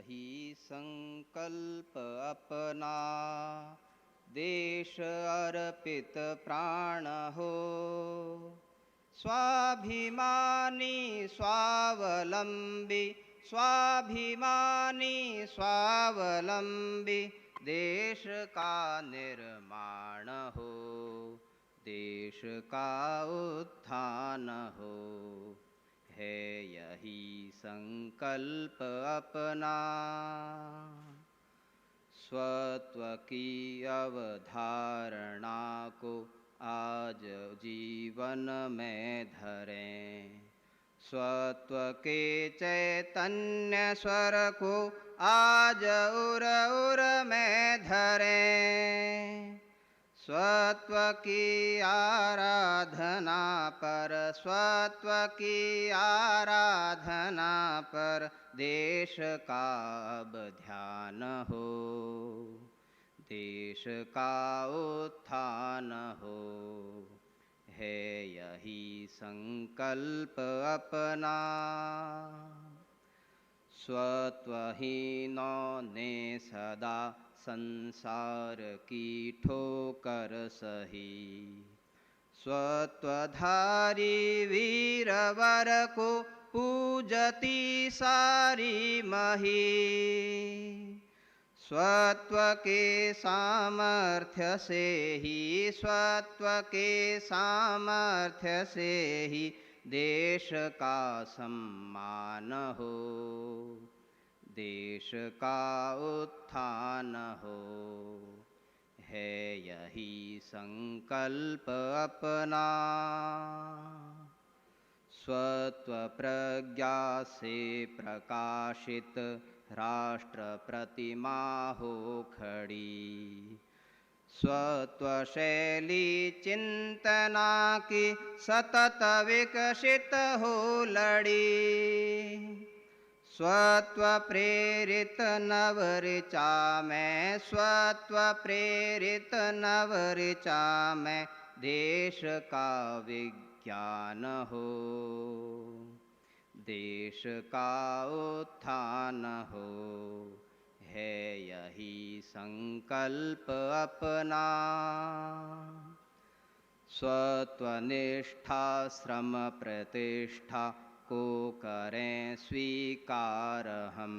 यही संकल्प अपना, देश अर्पित प्राण हो। स्वाभिमानी स्वावलंबी, स्वाभिमानी स्वावलंबी, देश का निर्माण हो, देश का उत्थान हो। है यही संकल्प अपना, स्वत्व की अवधारणा को आज जीवन में धरें। स्वत्व के चैतन्य स्वर को आज उर उर में धरें। स्वत्व की आराधना पर, स्वत्व की आराधना पर देश का अब ध्यान हो, देश का उत्थान हो। है यही संकल्प अपना, स्वत्वहीनों ने सदा संसार की ठोकर सही। स्वत्वधारी वीरवर को पूजती सारी मही। स्वत्व के सामर्थ्य से ही, स्वत्व के सामर्थ्य से ही देश का सम्मान हो, देश का उत्थान हो। है यही संकल्प अपना, स्वत्व प्रज्ञा से प्रकाशित राष्ट्र प्रतिमा हो खड़ी। स्वत्व शैली चिंतना की सतत विकसित हो लड़ी। स्वत्व प्रेरित नवऋचा में, स्वत्व प्रेरित नवऋचा में देश का विज्ञान हो, देश का उत्थान हो। है यही संकल्प अपना, स्वत्वनिष्ठा श्रम प्रतिष्ठा को करें स्वीकार हम।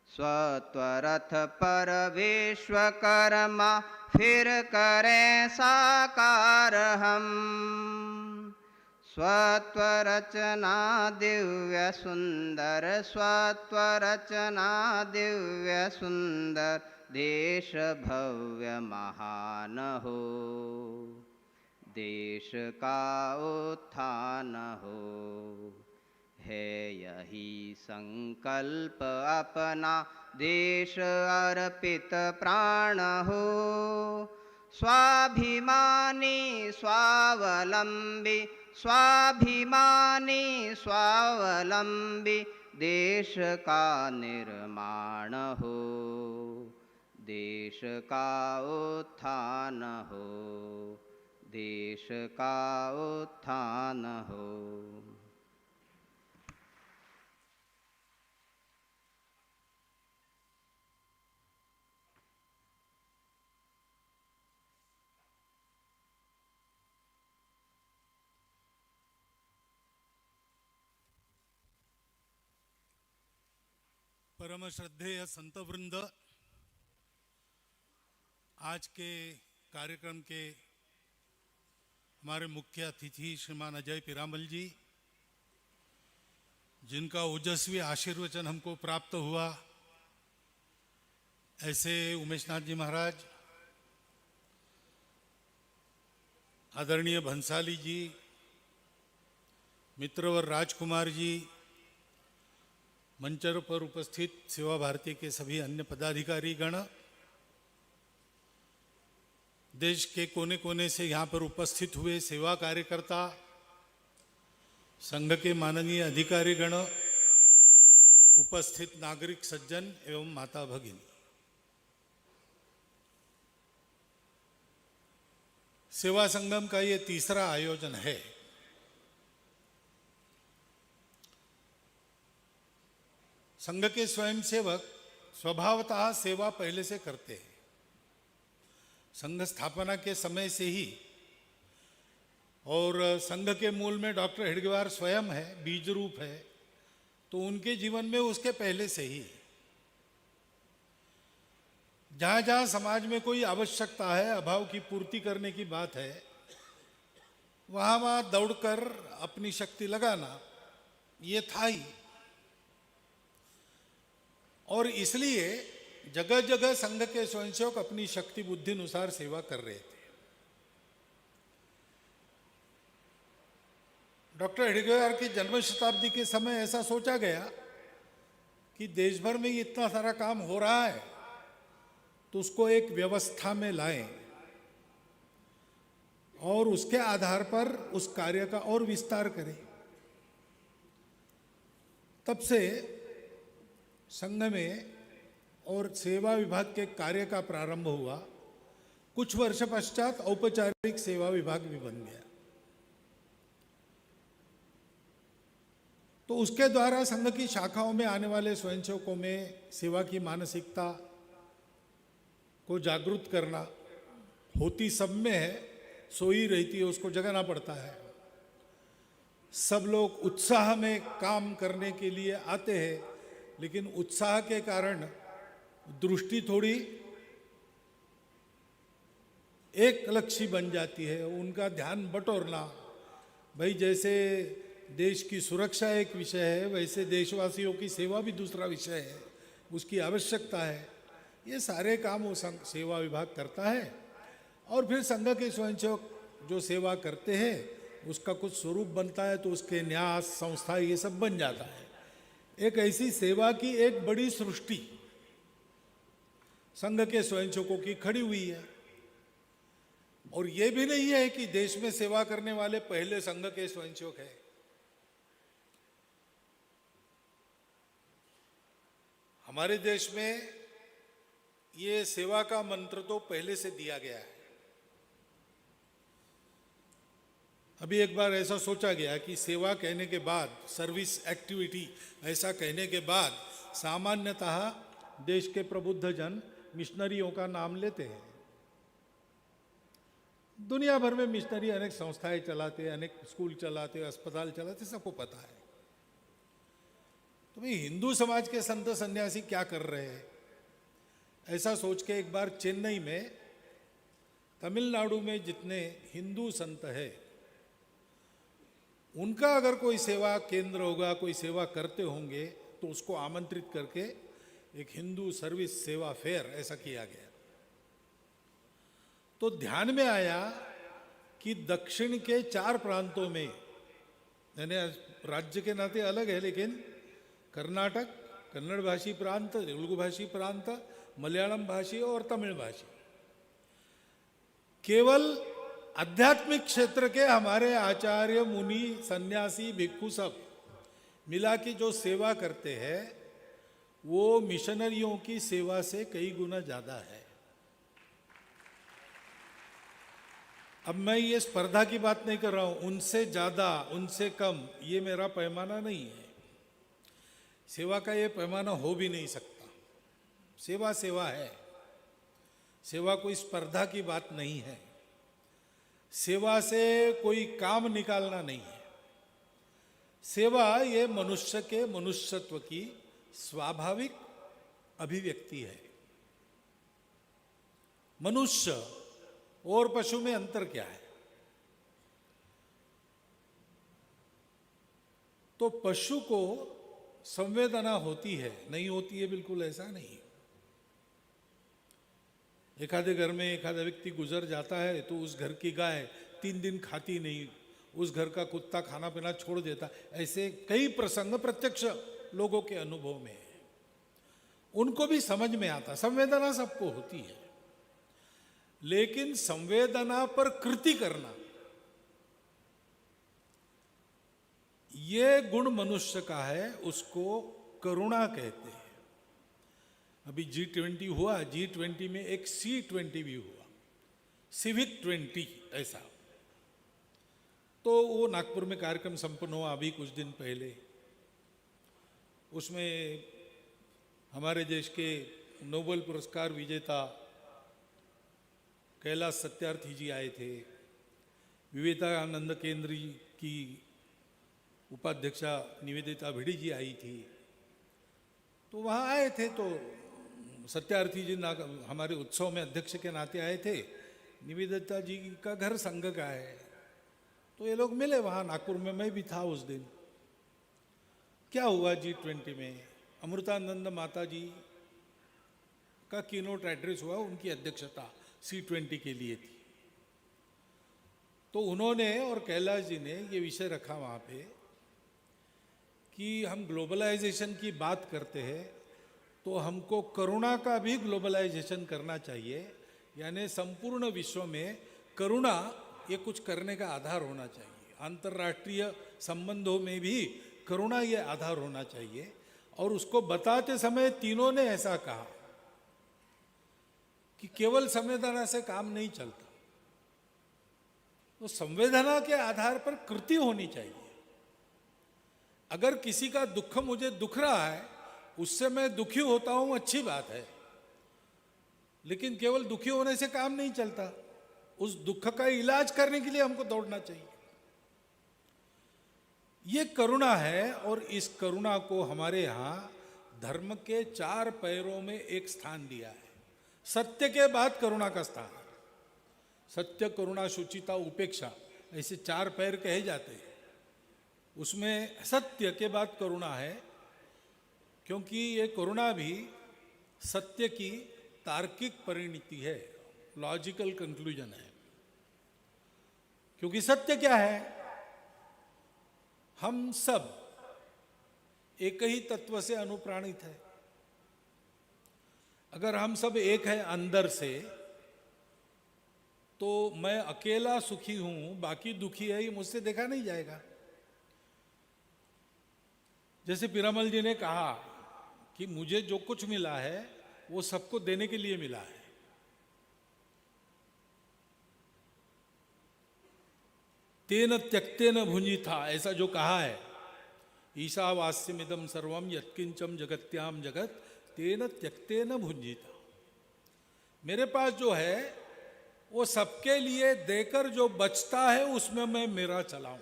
स्वत्वरथ पर विश्वकर्मा फिर करें साकार हम। स्वत्वरचना दिव्य सुंदर, स्वत्वरचना दिव्य सुंदर, देश भव्य महान हो, देश का उत्थान हो। है यही संकल्प अपना, देश अर्पित प्राण हो। स्वाभिमानी स्वावलंबी, स्वाभिमानी स्वावलंबी, देश का निर्माण हो, देश का उत्थान हो, देश का उत्थान हो। परम श्रद्धेय संतवृंद, आज के कार्यक्रम के हमारे मुख्य अतिथि श्रीमान अजय पीरामल जी, जिनका ओजस्वी आशीर्वचन हमको प्राप्त हुआ, ऐसे उमेशनाथ जी महाराज, आदरणीय भंसाली जी, मित्रवर राजकुमार जी, मंच पर उपस्थित सेवा भारती के सभी अन्य पदाधिकारी गण, देश के कोने कोने से यहाँ पर उपस्थित हुए सेवा कार्यकर्ता, संघ के माननीय अधिकारी गण, उपस्थित नागरिक सज्जन एवं माता भगिनी, सेवा संगम का ये तीसरा आयोजन है। संघ के स्वयंसेवक स्वभावतः सेवा पहले से करते हैं। संघ स्थापना के समय से ही, और संघ के मूल में डॉक्टर हेडगेवार स्वयं है, बीज रूप है, तो उनके जीवन में उसके पहले से ही जहां जहां समाज में कोई आवश्यकता है, अभाव की पूर्ति करने की बात है, वहां वहां दौड़कर अपनी शक्ति लगाना ये था ही। और इसलिए जगह जगह संघ के स्वयंसेवक अपनी शक्ति बुद्धि अनुसार सेवा कर रहे थे। डॉक्टर हेडगेवार की जन्म शताब्दी के समय ऐसा सोचा गया कि देश भर में इतना सारा काम हो रहा है तो उसको एक व्यवस्था में लाएं और उसके आधार पर उस कार्य का और विस्तार करें। तब से संघ में और सेवा विभाग के कार्य का प्रारंभ हुआ। कुछ वर्ष पश्चात औपचारिक सेवा विभाग भी बन गया। तो उसके द्वारा संघ की शाखाओं में आने वाले स्वयंसेवकों में सेवा की मानसिकता को जागृत करना होती सब में है, सोई रहती है, उसको जगाना पड़ता है। सब लोग उत्साह में काम करने के लिए आते हैं, लेकिन उत्साह के कारण दृष्टि थोड़ी एक लक्ष्य बन जाती है, उनका ध्यान बटोरना। भाई जैसे देश की सुरक्षा एक विषय है, वैसे देशवासियों की सेवा भी दूसरा विषय है, उसकी आवश्यकता है। ये सारे काम वो सेवा विभाग करता है। और फिर संघ के स्वयंसेवक जो सेवा करते हैं उसका कुछ स्वरूप बनता है, तो उसके न्यास संस्था ये सब बन जाता है। एक ऐसी सेवा की एक बड़ी सृष्टि संघ के स्वयंसेवकों की खड़ी हुई है। और ये भी नहीं है कि देश में सेवा करने वाले पहले संघ के स्वयंसेवक है। हमारे देश में ये सेवा का मंत्र तो पहले से दिया गया है। अभी एक बार ऐसा सोचा गया कि सेवा कहने के बाद, सर्विस एक्टिविटी ऐसा कहने के बाद सामान्यतः देश के प्रबुद्ध जन मिशनरियों का नाम लेते हैं। दुनिया भर में मिशनरी अनेक संस्थाएं चलाते, अनेक स्कूल चलाते, अस्पताल चलाते, सबको पता है। तो भाई हिंदू समाज के संत सन्यासी क्या कर रहे हैं, ऐसा सोच के एक बार चेन्नई में, तमिलनाडु में जितने हिंदू संत है उनका अगर कोई सेवा केंद्र होगा, कोई सेवा करते होंगे, तो उसको आमंत्रित करके एक हिंदू सर्विस सेवा फेयर ऐसा किया गया। तो ध्यान में आया कि दक्षिण के 4 प्रांतों में, यानी राज्य के नाते अलग है, लेकिन कर्नाटक, कन्नड़ भाषी प्रांत, तेलुगु भाषी प्रांत, मलयालम भाषी और तमिल भाषी, केवल आध्यात्मिक क्षेत्र के हमारे आचार्य, मुनि, सन्यासी, भिक्षु सब मिला के जो सेवा करते हैं वो मिशनरियों की सेवा से कई गुना ज्यादा है। अब मैं ये स्पर्धा की बात नहीं कर रहा हूं, उनसे ज्यादा, उनसे कम, ये मेरा पैमाना नहीं है। सेवा का ये पैमाना हो भी नहीं सकता। सेवा सेवा है। सेवा कोई स्पर्धा की बात नहीं है। सेवा से कोई काम निकालना नहीं है। सेवा ये मनुष्य के मनुष्यत्व की स्वाभाविक अभिव्यक्ति है। मनुष्य और पशु में अंतर क्या है? तो पशु को संवेदना होती है, नहीं होती है बिल्कुल ऐसा नहीं। एखादे घर में एखादा व्यक्ति गुजर जाता है तो उस घर की गाय 3 दिन खाती नहीं, उस घर का कुत्ता खाना पीना छोड़ देता। ऐसे कई प्रसंग प्रत्यक्ष लोगों के अनुभव में है। उनको भी समझ में आता, संवेदना सबको होती है, लेकिन संवेदना पर कृति करना ये गुण मनुष्य का है, उसको करुणा कहते हैं। अभी G20 हुआ, G20 में एक C20 भी हुआ, सिविक 20 ऐसा। तो वो नागपुर में कार्यक्रम संपन्न हुआ अभी कुछ दिन पहले। उसमें हमारे देश के नोबेल पुरस्कार विजेता कैलाश सत्यार्थी जी आए थे, विवेकानंद केंद्र की उपाध्यक्षा निवेदिता भिड़ी जी आई थी। तो वहाँ आए थे तो सत्यार्थी जी हमारे उत्सव में अध्यक्ष के नाते आए थे। निवेदिता जी का घर संघ का है, तो ये लोग मिले वहाँ नागपुर में, मैं भी था उस दिन। क्या हुआ G20 में, अमृतानंद माता जी का कीनोट एड्रेस हुआ, उनकी अध्यक्षता C20 के लिए थी। तो उन्होंने और कैलाश जी ने ये विषय रखा वहाँ पे कि हम ग्लोबलाइजेशन की बात करते हैं तो हमको करुणा का भी ग्लोबलाइजेशन करना चाहिए, यानी संपूर्ण विश्व में करुणा ये कुछ करने का आधार होना चाहिए। अंतर्राष्ट्रीय संबंधों में भी करुणा ये आधार होना चाहिए। और उसको बताते समय तीनों ने ऐसा कहा कि केवल संवेदना से काम नहीं चलता, तो संवेदना के आधार पर कृति होनी चाहिए। अगर किसी का दुख मुझे दुख रहा है, उससे मैं दुखी होता हूं, अच्छी बात है, लेकिन केवल दुखी होने से काम नहीं चलता। उस दुख का इलाज करने के लिए हमको दौड़ना चाहिए। ये करुणा है, और इस करुणा को हमारे यहाँ धर्म के 4 पैरों में एक स्थान दिया है। सत्य के बाद करुणा का स्थान है। सत्य, करुणा, शुचिता, उपेक्षा, ऐसे 4 पैर कहे जाते हैं। उसमें सत्य के बाद करुणा है, क्योंकि ये करुणा भी सत्य की तार्किक परिणति है, लॉजिकल कंक्लूजन है। क्योंकि सत्य क्या है? हम सब एक ही तत्व से अनुप्राणित है। अगर हम सब एक है अंदर से, तो मैं अकेला सुखी हूं, बाकी दुखी है, ये मुझसे देखा नहीं जाएगा। जैसे पीरामल जी ने कहा कि मुझे जो कुछ मिला है वो सबको देने के लिए मिला है। तेन त्यक्तेन भुंजिथा, ऐसा जो कहा है, ईशावास्यमिदं सर्वम यत्किंचम जगत्याम जगत तेन त्यक्तेन भुंजिथा। मेरे पास जो है वो सबके लिए देकर जो बचता है उसमें मैं मेरा चलाऊं,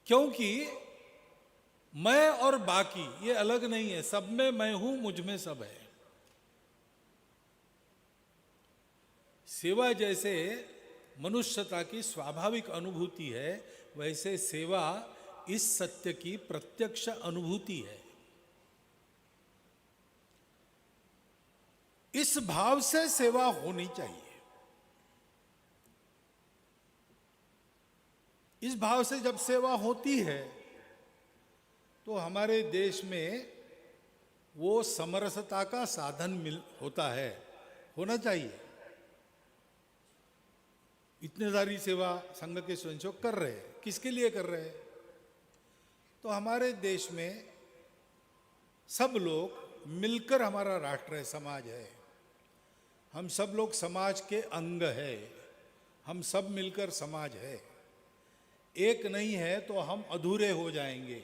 क्योंकि मैं और बाकी ये अलग नहीं है, सब में मैं हूं, मुझ में सब है। सेवा जैसे मनुष्यता की स्वाभाविक अनुभूति है, वैसे सेवा इस सत्य की प्रत्यक्ष अनुभूति है। इस भाव से सेवा होनी चाहिए। इस भाव से जब सेवा होती है तो हमारे देश में वो समरसता का साधन होता है, होना चाहिए। इतने सारी सेवा संघ के स्वयंसेवक कर रहे हैं, किसके लिए कर रहे हैं? तो हमारे देश में सब लोग मिलकर हमारा राष्ट्र है, समाज है। हम सब लोग समाज के अंग है, हम सब मिलकर समाज है। एक नहीं है तो हम अधूरे हो जाएंगे,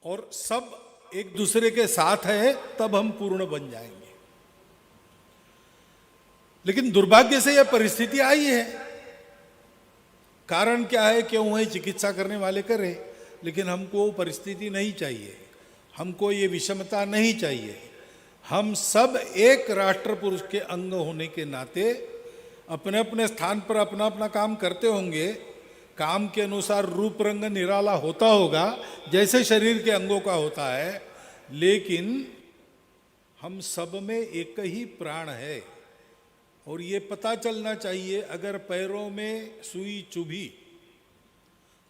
और सब एक दूसरे के साथ है तब हम पूर्ण बन जाएंगे। लेकिन दुर्भाग्य से यह परिस्थिति आई है। कारण क्या है? क्यों है? चिकित्सा करने वाले करे, लेकिन हमको वो परिस्थिति नहीं चाहिए, हमको ये विषमता नहीं चाहिए। हम सब एक राष्ट्र पुरुष के अंग होने के नाते अपने अपने स्थान पर अपना अपना काम करते होंगे। काम के अनुसार रूप रंग निराला होता होगा जैसे शरीर के अंगों का होता है, लेकिन हम सब में एक ही प्राण है। और ये पता चलना चाहिए, अगर पैरों में सुई चुभी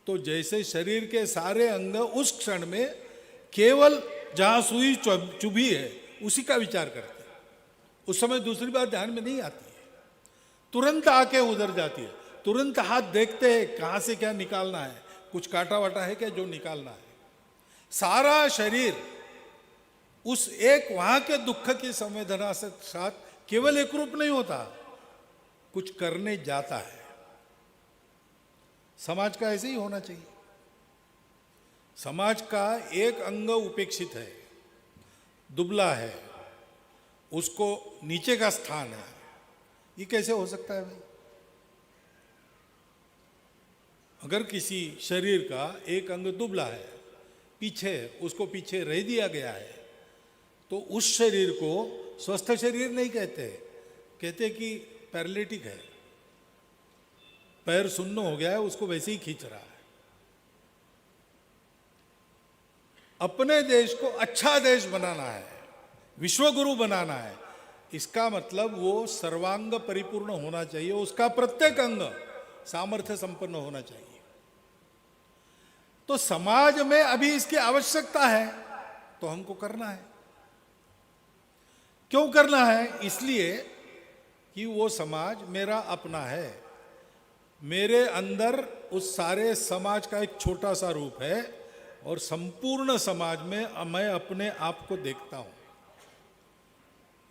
तो जैसे शरीर के सारे अंग उस क्षण में केवल जहां सुई चुभी है उसी का विचार करते हैं। उस समय दूसरी बात ध्यान में नहीं आती है, तुरंत आके उधर जाती है। तुरंत हाथ देखते हैं कहां से क्या निकालना है, कुछ काटा वाटा है क्या जो निकालना है। सारा शरीर उस एक वहां के दुख की संवेदना से साथ केवल एक रूप नहीं होता, कुछ करने जाता है। समाज का ऐसे ही होना चाहिए। समाज का एक अंग उपेक्षित है, दुबला है, उसको नीचे का स्थान है, ये कैसे हो सकता है भाई? अगर किसी शरीर का एक अंग दुबला है, पीछे है, उसको पीछे रह दिया गया है, तो उस शरीर को स्वस्थ शरीर नहीं कहते, कहते कि पैरालिटिक है, पैर सुन्न हो गया है, उसको वैसे ही खींच रहा है। अपने देश को अच्छा देश बनाना है, विश्वगुरु बनाना है, इसका मतलब वो सर्वांग परिपूर्ण होना चाहिए, उसका प्रत्येक अंग सामर्थ्य संपन्न होना चाहिए। तो समाज में अभी इसकी आवश्यकता है, तो हमको करना है। क्यों करना है? इसलिए कि वो समाज मेरा अपना है, मेरे अंदर उस सारे समाज का एक छोटा सा रूप है, और संपूर्ण समाज में मैं अपने आप को देखता हूं।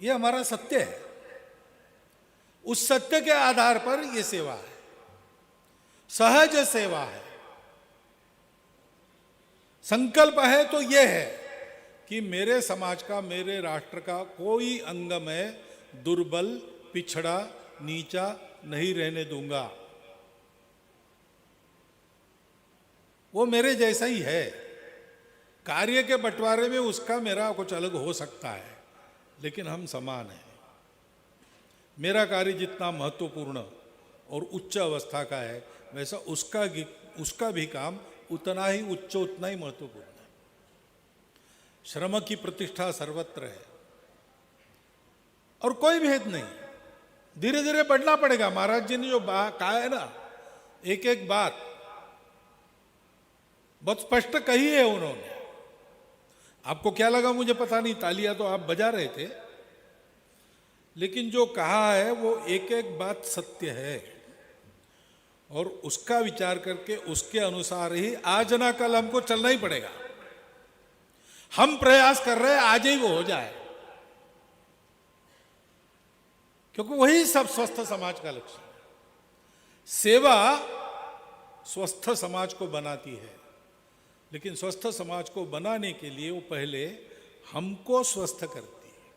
यह हमारा सत्य है। उस सत्य के आधार पर यह सेवा है, सहज सेवा है। संकल्प है तो यह है कि मेरे समाज का, मेरे राष्ट्र का कोई अंग में दुर्बल, पिछड़ा, नीचा नहीं रहने दूंगा। वो मेरे जैसा ही है। कार्य के बंटवारे में उसका मेरा कुछ अलग हो सकता है, लेकिन हम समान हैं। मेरा कार्य जितना महत्वपूर्ण और उच्च अवस्था का है, वैसा उसका भी काम उतना ही उच्च, उतना ही महत्वपूर्ण है। श्रम की प्रतिष्ठा सर्वत्र है और कोई भेद नहीं। धीरे धीरे बढ़ना पड़ेगा। महाराज जी ने जो कहा है ना, एक एक बात बहुत स्पष्ट कही है उन्होंने। आपको क्या लगा मुझे पता नहीं, तालियां तो आप बजा रहे थे, लेकिन जो कहा है वो एक एक बात सत्य है, और उसका विचार करके उसके अनुसार ही आज ना कल हमको चलना ही पड़ेगा। हम प्रयास कर रहे हैं आज ही वो हो जाए, क्योंकि वही सब स्वस्थ समाज का लक्ष्य है। सेवा स्वस्थ समाज को बनाती है, लेकिन स्वस्थ समाज को बनाने के लिए वो पहले हमको स्वस्थ करती है।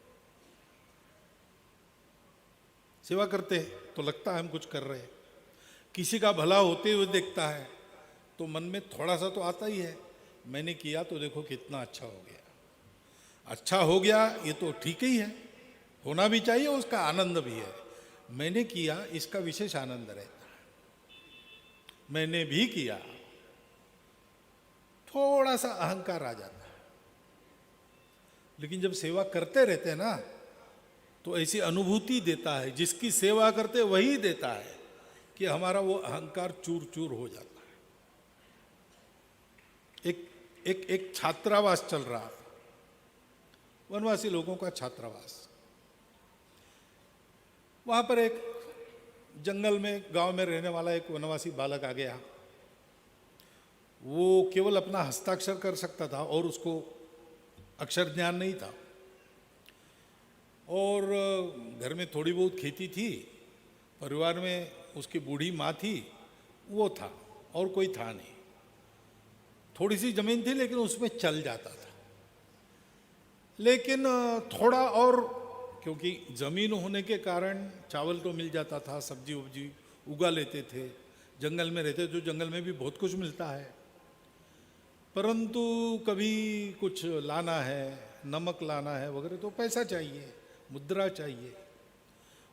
सेवा करते हैं तो लगता है हम कुछ कर रहे हैं, किसी का भला होते हुए देखता है तो मन में थोड़ा सा तो आता ही है, मैंने किया तो देखो कितना अच्छा हो गया। अच्छा हो गया ये तो ठीक ही है, होना भी चाहिए, उसका आनंद भी है। मैंने किया इसका विशेष आनंद रहता है। मैंने भी किया, थोड़ा सा अहंकार आ जाता है। लेकिन जब सेवा करते रहते हैं ना, तो ऐसी अनुभूति देता है, जिसकी सेवा करते वही देता है, कि हमारा वो अहंकार चूर चूर हो जाता है। एक छात्रावास चल रहा है, वनवासी लोगों का छात्रावास। वहां पर एक जंगल में, गांव में रहने वाला एक वनवासी बालक आ गया। वो केवल अपना हस्ताक्षर कर सकता था और उसको अक्षर ज्ञान नहीं था, और घर में थोड़ी बहुत खेती थी, परिवार में उसकी बूढ़ी माँ थी, वो था, और कोई था नहीं। थोड़ी सी जमीन थी लेकिन उसमें चल जाता था। लेकिन थोड़ा और, क्योंकि जमीन होने के कारण चावल तो मिल जाता था, सब्जी वब्जी उगा लेते थे। जंगल में रहते तो जंगल में भी बहुत कुछ मिलता है, परंतु कभी कुछ लाना है, नमक लाना है वगैरह, तो पैसा चाहिए, मुद्रा चाहिए।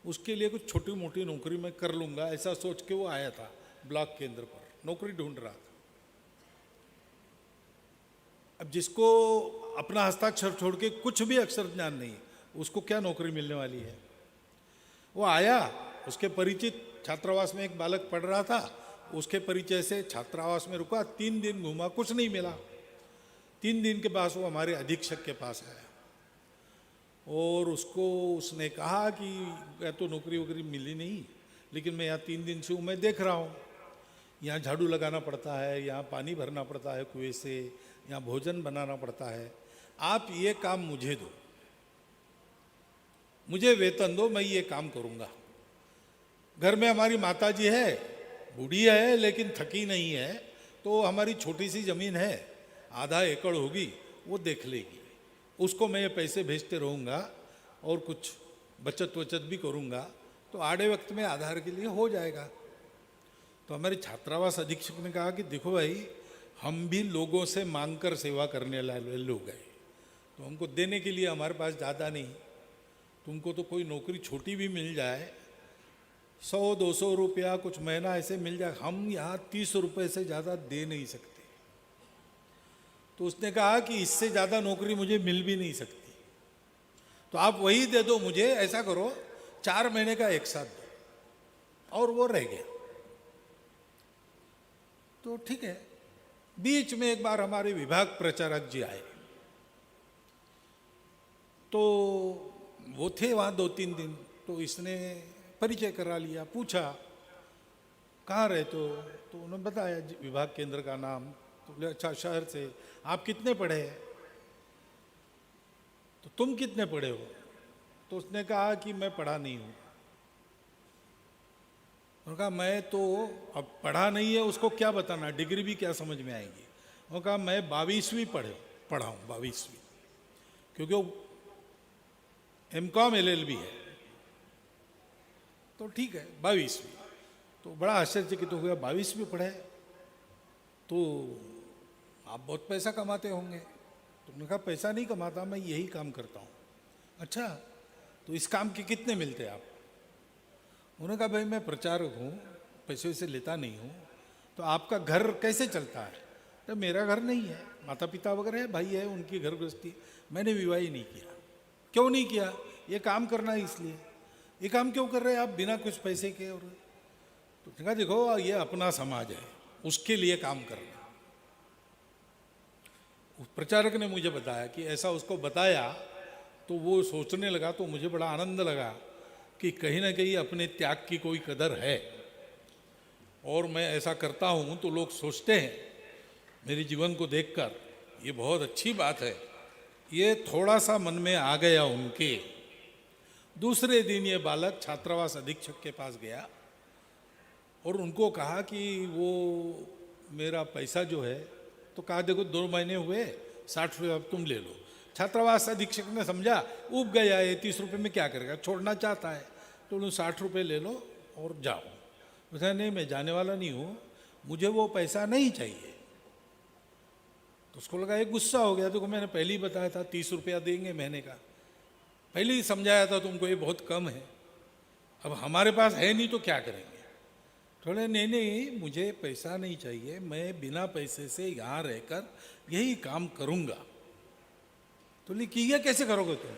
उसके लिए कुछ छोटी मोटी नौकरी मैं कर लूँगा, ऐसा सोच के वो आया था ब्लॉक केंद्र पर, नौकरी ढूंढ रहा था। अब जिसको अपना हस्ताक्षर छोड़ के कुछ भी अक्षर ज्ञान नहीं, उसको क्या नौकरी मिलने वाली है? वो आया, उसके परिचित छात्रावास में एक बालक पढ़ रहा था, उसके परिचय से छात्रावास में रुका, 3 दिन घूमा, कुछ नहीं मिला। 3 दिन के बाद वो हमारे अधीक्षक के पास आया, और उसने कहा कि या तो नौकरी वोकरी मिली नहीं, लेकिन मैं यहाँ 3 दिन से हूँ, मैं देख रहा हूँ यहाँ झाड़ू लगाना पड़ता है, यहाँ पानी भरना पड़ता है कुएं से, यहाँ भोजन बनाना पड़ता है, आप ये काम मुझे दो, मुझे वेतन दो, मैं ये काम करूँगा। घर में हमारी माता जी है, बूढ़ी है लेकिन थकी नहीं है, तो हमारी छोटी सी ज़मीन है, आधा एकड़ होगी वो देख लेगी, उसको मैं ये पैसे भेजते रहूँगा और कुछ बचत वचत भी करूँगा तो आड़े वक्त में आधार के लिए हो जाएगा। तो हमारे छात्रावास अधीक्षक ने कहा कि देखो भाई, हम भी लोगों से मांग कर सेवा करने वाले लोग हैं, तो हमको देने के लिए हमारे पास ज़्यादा नहीं। तुमको तो कोई नौकरी छोटी भी मिल जाए, 100-200 रुपया कुछ महीना ऐसे मिल जाए, हम यहाँ 30 रुपये से ज़्यादा दे नहीं सकते। तो उसने कहा कि इससे ज़्यादा नौकरी मुझे मिल भी नहीं सकती, तो आप वही दे दो मुझे, ऐसा करो 4 महीने का एक साथ दो। और वो रह गया। तो ठीक है। बीच में एक बार हमारे विभाग प्रचारक जी आए, तो वो थे वहाँ 2-3 दिन, तो इसने परिचय करा लिया, पूछा कहाँ रहते हो, तो उन्होंने बताया विभाग केंद्र का नाम। तो बोले अच्छा, शहर से। आप कितने पढ़े हैं? तो तुम कितने पढ़े हो? तो उसने कहा कि मैं पढ़ा नहीं हूँ। उन्होंने कहा मैं तो, अब पढ़ा नहीं है उसको क्या बताना, डिग्री भी क्या समझ में आएगी। उन्होंने कहा मैं 22वीं पढ़ा हूँ, 22वीं, क्योंकि वो MCOM LLB है। तो ठीक है, 22वीं। तो बड़ा आश्चर्यचकित हो गया, 22वीं पढ़े तो आप बहुत पैसा कमाते होंगे। तो उन्होंने कहा पैसा नहीं कमाता, मैं यही काम करता हूँ। अच्छा, तो इस काम के कितने मिलते हैं आप? उन्होंने कहा भाई मैं प्रचारक हूँ, पैसे वैसे लेता नहीं हूँ। तो आपका घर कैसे चलता है? तो मेरा घर नहीं है, माता पिता वगैरह है, भाई है, उनकी घर गृहस्थी। मैंने विवाह ही नहीं किया। क्यों नहीं किया? ये काम करना है इसलिए। ये काम क्यों कर रहे हैं आप बिना कुछ पैसे के? और तो कहा देखो ये अपना समाज है, उसके लिए काम करना। उस प्रचारक ने मुझे बताया कि ऐसा उसको बताया, तो वो सोचने लगा, तो मुझे बड़ा आनंद लगा कि कहीं ना कहीं अपने त्याग की कोई कदर है। और मैं ऐसा करता हूँ तो लोग सोचते हैं मेरे जीवन को देखकर ये बहुत अच्छी बात है। ये थोड़ा सा मन में आ गया उनके। दूसरे दिन ये बालक छात्रावास अधीक्षक के पास गया और उनको कहा कि वो मेरा पैसा जो है, तो कहा देखो 2 महीने हुए, 60 रुपये अब तुम ले लो। छात्रावास अधीक्षक ने समझा ऊब गया, ये 30 रुपये में क्या करेगा, छोड़ना चाहता है। तो उन्होंने 60 रुपये ले लो और जाओ। उसने नहीं, मैं जाने वाला नहीं हूँ, मुझे वो पैसा नहीं चाहिए। तो उसको लगा एक गुस्सा हो गया, तो मैंने पहले ही बताया था 30 रुपया देंगे महीने का, पहले ही समझाया था तुमको ये बहुत कम है, अब हमारे पास है नहीं तो क्या करेंगे। थोड़े नहीं, मुझे पैसा नहीं चाहिए, मैं बिना पैसे से यहाँ रहकर यही काम करूँगा। तो लेकिन ये कैसे करोगे तुम?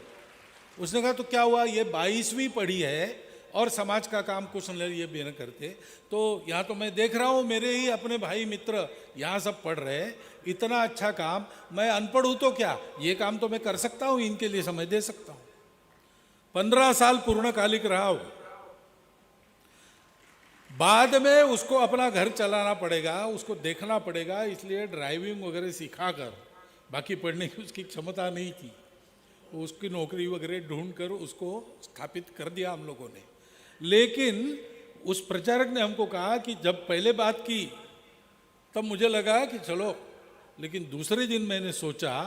उसने कहा तो क्या हुआ, ये 22वीं पढ़ी है और समाज का काम कुछ ये भी न करते। तो यहाँ तो मैं देख रहा हूँ मेरे ही अपने भाई मित्र यहाँ सब पढ़ रहे हैं, इतना अच्छा काम, मैं अनपढ़ हूँ तो क्या, ये काम तो मैं कर सकता हूँ, इनके लिए समय दे सकता हूँ। 15 साल पूर्णकालिक रहा हूँ। बाद में उसको अपना घर चलाना पड़ेगा, उसको देखना पड़ेगा, इसलिए ड्राइविंग वगैरह सिखा कर, बाकी पढ़ने की उसकी क्षमता नहीं थी, तो उसकी नौकरी वगैरह ढूंढ कर उसको स्थापित कर दिया हम लोगों ने। लेकिन उस प्रचारक ने हमको कहा कि जब पहले बात की तब मुझे लगा कि चलो, लेकिन दूसरे दिन मैंने सोचा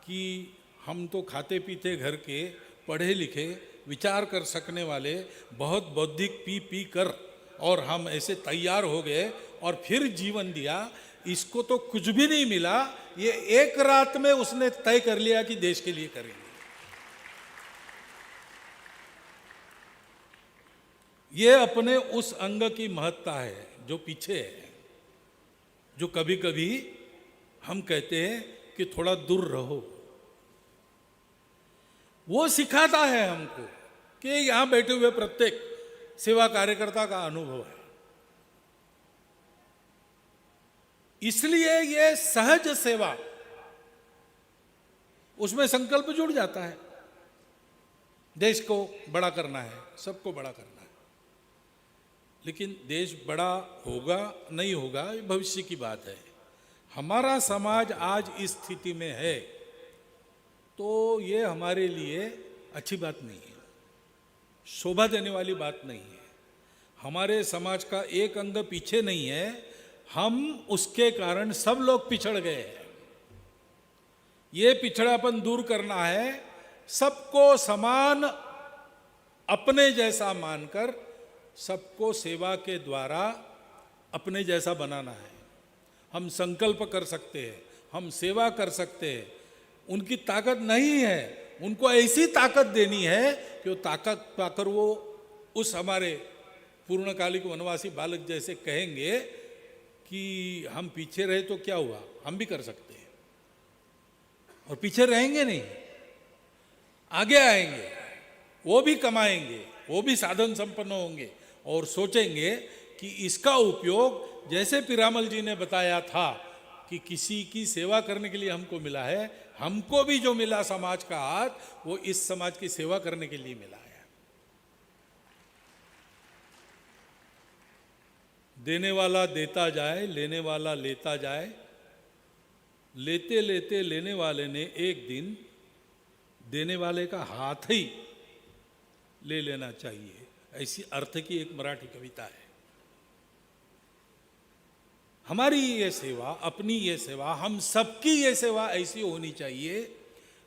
कि हम तो खाते पीते घर के, पढ़े लिखे, विचार कर सकने वाले, बहुत बौद्धिक पी कर और हम ऐसे तैयार हो गए और फिर जीवन दिया। इसको तो कुछ भी नहीं मिला, ये एक रात में उसने तय कर लिया कि देश के लिए करेंगे। ये अपने उस अंग की महत्ता है जो पीछे है, जो कभी कभी हम कहते हैं कि थोड़ा दूर रहो। वो सिखाता है हमको कि यहां बैठे हुए प्रत्येक सेवा कार्यकर्ता का अनुभव है। इसलिए ये सहज सेवा, उसमें संकल्प जुड़ जाता है, देश को बड़ा करना है, सबको बड़ा करना है। लेकिन देश बड़ा होगा नहीं होगा ये भविष्य की बात है। हमारा समाज आज इस स्थिति में है तो ये हमारे लिए अच्छी बात नहीं है, शोभा देने वाली बात नहीं है। हमारे समाज का एक अंग पीछे नहीं है, हम उसके कारण सब लोग पिछड़ गए हैं। ये पिछड़ापन दूर करना है, सबको समान अपने जैसा मानकर सबको सेवा के द्वारा अपने जैसा बनाना है। हम संकल्प कर सकते हैं, हम सेवा कर सकते हैं, उनकी ताकत नहीं है, उनको ऐसी ताकत देनी है कि वो ताकत पाकर वो उस हमारे पूर्णकालिक वनवासी बालक जैसे कहेंगे कि हम पीछे रहे तो क्या हुआ, हम भी कर सकते हैं। और पीछे रहेंगे नहीं, आगे आएंगे, वो भी कमाएंगे, वो भी साधन संपन्न होंगे और सोचेंगे कि इसका उपयोग जैसे पीरामल जी ने बताया था कि किसी की सेवा करने के लिए हमको मिला है, हमको भी जो मिला समाज का हाथ, वो इस समाज की सेवा करने के लिए मिला है। देने वाला देता जाए, लेने वाला लेता जाए, लेते लेते लेने वाले ने एक दिन देने वाले का हाथ ही ले लेना चाहिए, ऐसी अर्थ की एक मराठी कविता है। हमारी ये सेवा, अपनी ये सेवा, हम सबकी ये सेवा ऐसी होनी चाहिए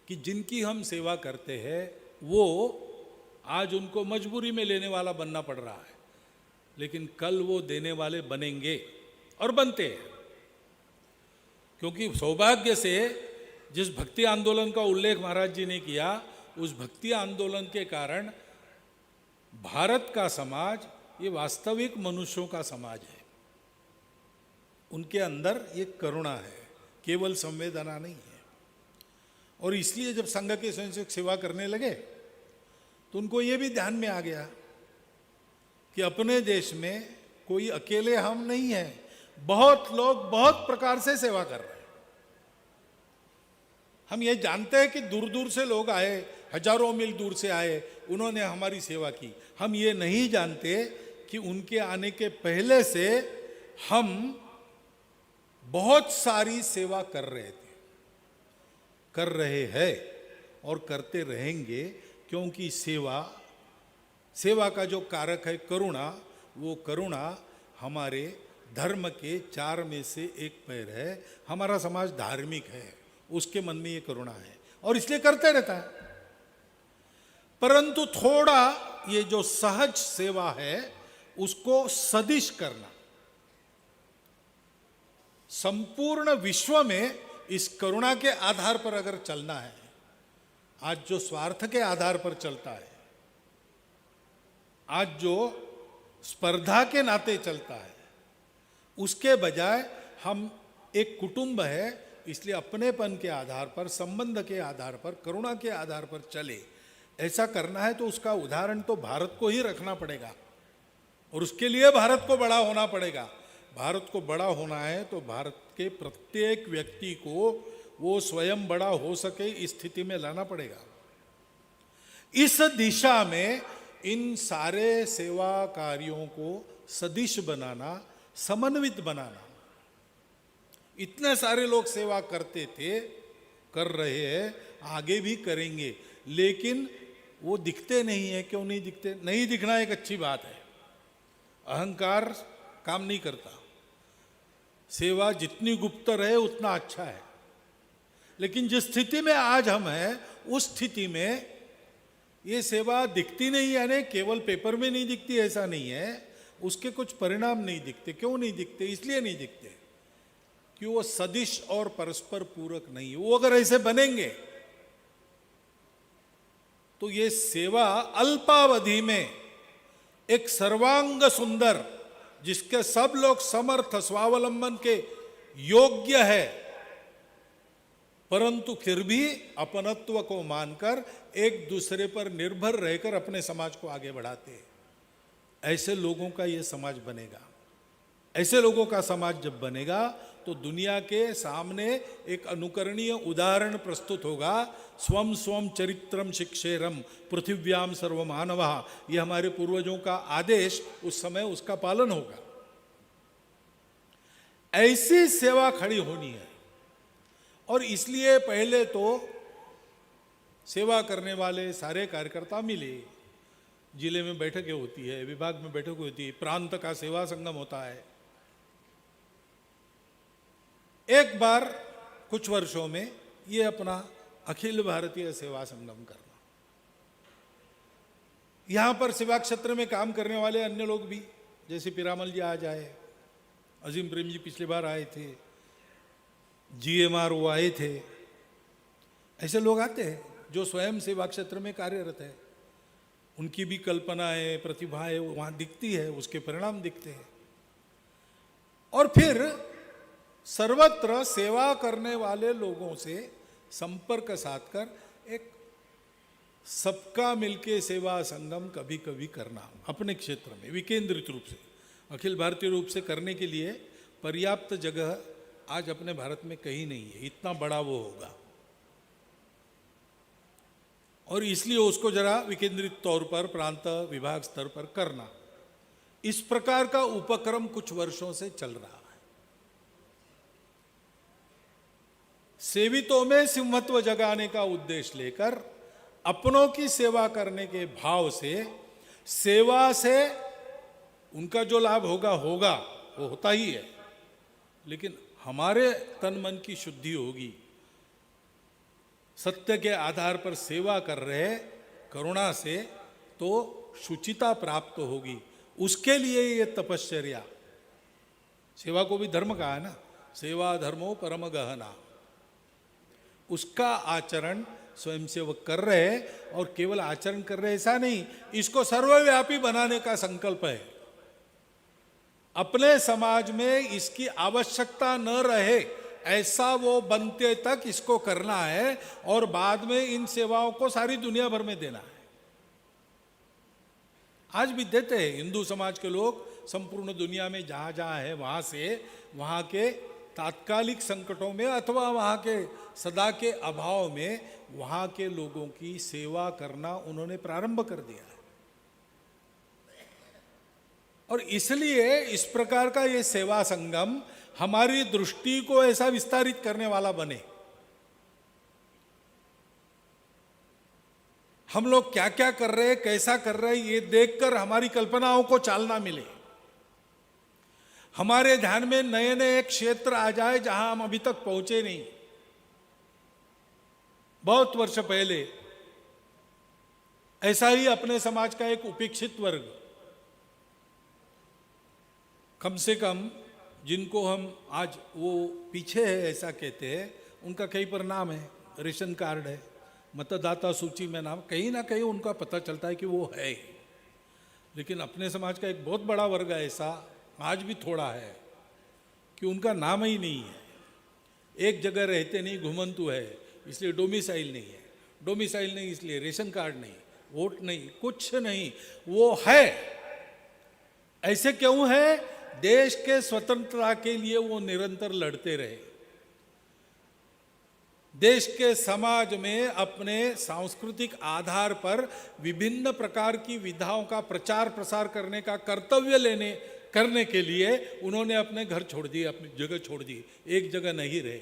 कि जिनकी हम सेवा करते हैं वो आज उनको मजबूरी में लेने वाला बनना पड़ रहा है, लेकिन कल वो देने वाले बनेंगे और बनते हैं। क्योंकि सौभाग्य से जिस भक्ति आंदोलन का उल्लेख महाराज जी ने किया, उस भक्ति आंदोलन के कारण भारत का समाज ये वास्तविक मनुष्यों का समाज है। उनके अंदर ये करुणा है, केवल संवेदना नहीं है। और इसलिए जब संघ के स्वयंसेवक सेवा करने लगे तो उनको ये भी ध्यान में आ गया कि अपने देश में कोई अकेले हम नहीं हैं, बहुत लोग बहुत प्रकार से सेवा कर रहे हैं। हम ये जानते हैं कि दूर दूर से लोग आए, हजारों मील दूर से आए, उन्होंने हमारी सेवा की। हम ये नहीं जानते कि उनके आने के पहले से हम बहुत सारी सेवा कर रहे थे, कर रहे हैं और करते रहेंगे, क्योंकि सेवा का जो कारक है करुणा, वो करुणा हमारे धर्म के 4 में से एक पैर है। हमारा समाज धार्मिक है, उसके मन में ये करुणा है और इसलिए करते रहता है। परंतु थोड़ा ये जो सहज सेवा है उसको सदिश करना, संपूर्ण विश्व में इस करुणा के आधार पर अगर चलना है, आज जो स्वार्थ के आधार पर चलता है, आज जो स्पर्धा के नाते चलता है, उसके बजाय हम एक कुटुंब है, इसलिए अपनेपन के आधार पर, संबंध के आधार पर, करुणा के आधार पर चले, ऐसा करना है तो उसका उदाहरण तो भारत को ही रखना पड़ेगा और उसके लिए भारत को बड़ा होना पड़ेगा। भारत को बड़ा होना है तो भारत के प्रत्येक व्यक्ति को वो स्वयं बड़ा हो सके इस स्थिति में लाना पड़ेगा। इस दिशा में इन सारे सेवा कार्यों को सदिश बनाना, समन्वित बनाना। इतने सारे लोग सेवा करते थे, कर रहे हैं, आगे भी करेंगे, लेकिन वो दिखते नहीं है। क्यों नहीं दिखते? नहीं दिखना एक अच्छी बात है, अहंकार काम नहीं करता। सेवा जितनी गुप्त रहे उतना अच्छा है। लेकिन जिस स्थिति में आज हम हैं, उस स्थिति में ये सेवा दिखती नहीं, यानी केवल पेपर में नहीं दिखती ऐसा नहीं है, उसके कुछ परिणाम नहीं दिखते। क्यों नहीं दिखते? इसलिए नहीं दिखते कि वो सदिश और परस्पर पूरक नहीं है। वो अगर ऐसे बनेंगे तो ये सेवा अल्पावधि में एक सर्वांग सुंदर, जिसके सब लोग समर्थ, स्वावलंबन के योग्य है, परंतु फिर भी अपनत्व को मानकर एक दूसरे पर निर्भर रहकर अपने समाज को आगे बढ़ाते हैं, ऐसे लोगों का ये समाज बनेगा। ऐसे लोगों का समाज जब बनेगा तो दुनिया के सामने एक अनुकरणीय उदाहरण प्रस्तुत होगा। स्वम स्वम चरित्रम शिक्षेरम पृथिव्याम सर्वमानवा, ये हमारे पूर्वजों का आदेश, उस समय उसका पालन होगा। ऐसी सेवा खड़ी होनी है। और इसलिए पहले तो सेवा करने वाले सारे कार्यकर्ता मिले, जिले में बैठकें होती है, विभाग में बैठक होती है, प्रांत का सेवा संगम होता है। एक बार कुछ वर्षों में ये अपना अखिल भारतीय सेवा संगम करना। यहां पर सेवा क्षेत्र में काम करने वाले अन्य लोग भी, जैसे पीरामल जी आज आए, अजीम प्रेम जी पिछली बार आए थे, GMR वो आए थे, ऐसे लोग आते हैं जो स्वयं सेवा क्षेत्र में कार्यरत है। उनकी भी कल्पना है, प्रतिभा है, वहां दिखती है, उसके परिणाम दिखते हैं। और फिर सर्वत्र सेवा करने वाले लोगों से संपर्क साधकर एक सबका मिलके सेवा संगम कभी कभी करना अपने क्षेत्र में विकेंद्रित रूप से, अखिल भारतीय रूप से करने के लिए पर्याप्त जगह आज अपने भारत में कहीं नहीं है। इतना बड़ा वो होगा और इसलिए उसको जरा विकेंद्रित तौर पर प्रांत विभाग स्तर पर करना, इस प्रकार का उपक्रम कुछ वर्षों से चल रहा है। सेवितों में सिंहत्व जगाने का उद्देश्य लेकर अपनों की सेवा करने के भाव से, सेवा से उनका जो लाभ होगा होगा, वो होता ही है, लेकिन हमारे तन मन की शुद्धि होगी, सत्य के आधार पर सेवा कर रहे करुणा से, तो शुचिता प्राप्त होगी। उसके लिए ये तपश्चर्या, सेवा को भी धर्म कहा है ना, सेवा धर्मो परम गहना, उसका आचरण स्वयंसेवक कर रहे हैं। और केवल आचरण कर रहे ऐसा नहीं, इसको सर्वव्यापी बनाने का संकल्प है। अपने समाज में इसकी आवश्यकता न रहे ऐसा वो बनते तक इसको करना है और बाद में इन सेवाओं को सारी दुनिया भर में देना है। आज भी देते हैं हिंदू समाज के लोग, संपूर्ण दुनिया में जहां जहां है वहां से, वहां के तात्कालिक संकटों में अथवा वहां के सदा के अभाव में वहां के लोगों की सेवा करना उन्होंने प्रारंभ कर दिया है। और इसलिए इस प्रकार का ये सेवा संगम हमारी दृष्टि को ऐसा विस्तारित करने वाला बने। हम लोग क्या क्या कर रहे हैं, कैसा कर रहे हैं, ये देखकर हमारी कल्पनाओं को चालना मिले। हमारे ध्यान में नए नए क्षेत्र आ जाए जहां हम अभी तक पहुंचे नहीं। बहुत वर्ष पहले ऐसा ही अपने समाज का एक उपेक्षित वर्ग, कम से कम जिनको हम आज वो पीछे है ऐसा कहते हैं, उनका कहीं पर नाम है, रेशन कार्ड है, मतदाता सूची में नाम, कहीं ना कहीं उनका पता चलता है कि वो है। लेकिन अपने समाज का एक बहुत बड़ा वर्ग ऐसा आज भी थोड़ा है कि उनका नाम ही नहीं है। एक जगह रहते नहीं, घुमंतु है, इसलिए डोमिसाइल नहीं है, डोमिसाइल नहीं इसलिए रेशन कार्ड नहीं, वोट नहीं, कुछ नहीं, वो है। ऐसे क्यों है? देश के स्वतंत्रता के लिए वो निरंतर लड़ते रहे। देश के समाज में अपने सांस्कृतिक आधार पर विभिन्न प्रकार की विधाओं का प्रचार प्रसार करने का कर्तव्य करने के लिए उन्होंने अपने घर छोड़ दिए, अपनी जगह छोड़ दी, एक जगह नहीं रहे।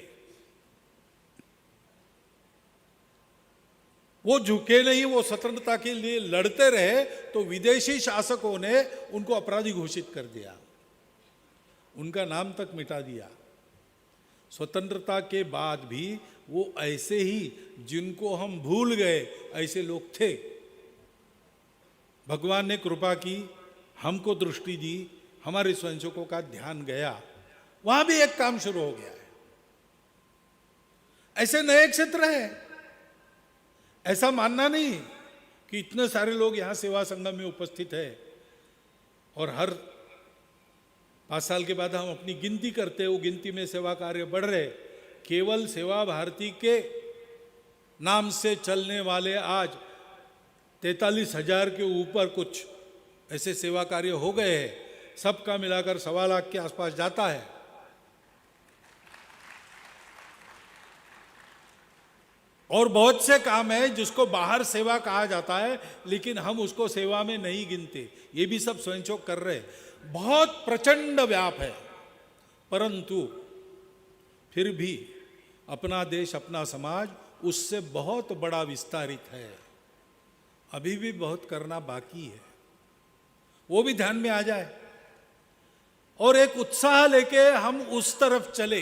वो झुके नहीं, वो स्वतंत्रता के लिए लड़ते रहे, तो विदेशी शासकों ने उनको अपराधी घोषित कर दिया, उनका नाम तक मिटा दिया। स्वतंत्रता के बाद भी वो ऐसे ही, जिनको हम भूल गए, ऐसे लोग थे। भगवान ने कृपा की, हमको दृष्टि दी, हमारे स्वयंसेवकों का ध्यान गया, वहां भी एक काम शुरू हो गया है। ऐसे नए क्षेत्र है। ऐसा मानना नहीं कि इतने सारे लोग यहां सेवा संगम में उपस्थित है और हर 5 साल के बाद हम अपनी गिनती करते हैं, वो गिनती में सेवा कार्य बढ़ रहे। केवल सेवा भारती के नाम से चलने वाले आज 43,000 के ऊपर कुछ ऐसे सेवा कार्य हो गए हैं। सबका मिलाकर 1.25 लाख के आसपास जाता है। और बहुत से काम है जिसको बाहर सेवा कहा जाता है, लेकिन हम उसको सेवा में नहीं गिनते। ये भी सब स्वयंसेवक कर रहे हैं। बहुत प्रचंड व्याप है, परंतु फिर भी अपना देश, अपना समाज उससे बहुत बड़ा विस्तारित है। अभी भी बहुत करना बाकी है, वो भी ध्यान में आ जाए और एक उत्साह लेके हम उस तरफ चले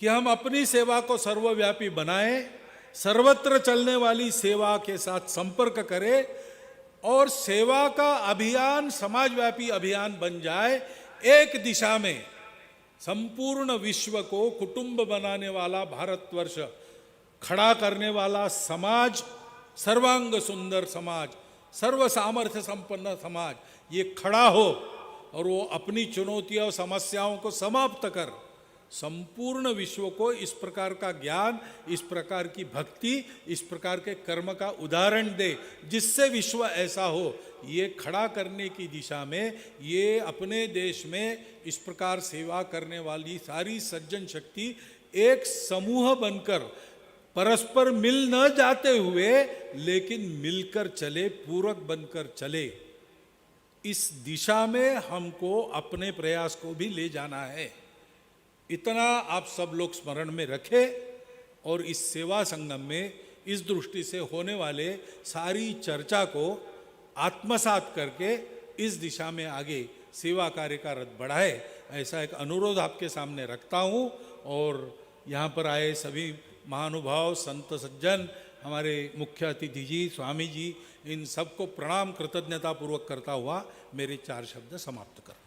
कि हम अपनी सेवा को सर्वव्यापी बनाएं, सर्वत्र चलने वाली सेवा के साथ संपर्क करें और सेवा का अभियान समाजव्यापी अभियान बन जाए। एक दिशा में संपूर्ण विश्व को कुटुंब बनाने वाला भारतवर्ष, खड़ा करने वाला समाज, सर्वांग सुंदर समाज, सर्व सामर्थ्य संपन्न समाज, ये खड़ा हो और वो अपनी चुनौतियों और समस्याओं को समाप्त कर संपूर्ण विश्व को इस प्रकार का ज्ञान, इस प्रकार की भक्ति, इस प्रकार के कर्म का उदाहरण दे जिससे विश्व ऐसा हो। ये खड़ा करने की दिशा में, ये अपने देश में इस प्रकार सेवा करने वाली सारी सज्जन शक्ति एक समूह बनकर, परस्पर मिल न जाते हुए लेकिन मिलकर चले, पूरक बनकर चले, इस दिशा में हमको अपने प्रयास को भी ले जाना है। इतना आप सब लोग स्मरण में रखें और इस सेवा संगम में इस दृष्टि से होने वाले सारी चर्चा को आत्मसात करके इस दिशा में आगे सेवा कार्य का रथ बढ़ाए, ऐसा एक अनुरोध आपके सामने रखता हूँ। और यहाँ पर आए सभी महानुभाव, संत सज्जन, हमारे मुख्य अतिथि जी, स्वामी जी, इन सबको प्रणाम कृतज्ञता पूर्वक करता हुआ मेरे 4 शब्द समाप्त कर